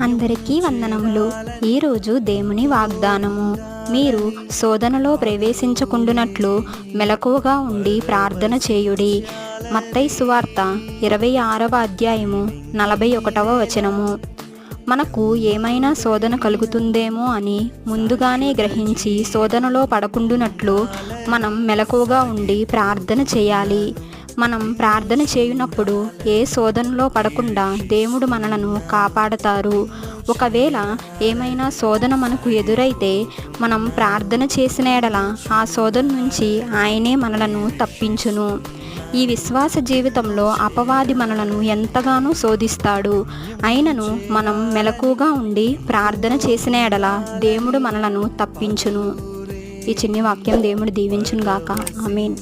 అందరికీ వందనములు. ఈరోజు దేవుని వాగ్దానము. మీరు శోధనలో ప్రవేశించకుండునట్లు మెలకువగా ఉండి ప్రార్థన చేయుడి. మత్తయి సువార్త 26వ అధ్యాయము 41వ వచనము. మనకు ఏమైనా శోధన కలుగుతుందేమో అని ముందుగానే గ్రహించి శోధనలో పడకుండునట్లు మనం మెలకువగా ఉండి ప్రార్థన చేయాలి. మనం ప్రార్థన చేయునప్పుడు ఏ శోధనలో పడకుండా దేవుడు మనలను కాపాడతారు. ఒకవేళ ఏమైనా శోధన మనకు ఎదురైతే మనం ప్రార్థన చేసిన ఎడల ఆ శోధన నుంచి ఆయనే మనలను తప్పించును. ఈ విశ్వాస జీవితంలో అపవాది మనలను ఎంతగానో శోధిస్తాడు. అయినను మనం మెలకువగా ఉండి ప్రార్థన చేసిన ఎడల దేవుడు మనలను తప్పించును. ఈ చిన్ని వాక్యం దేవుడు దీవించును గాక. ఆమేన్.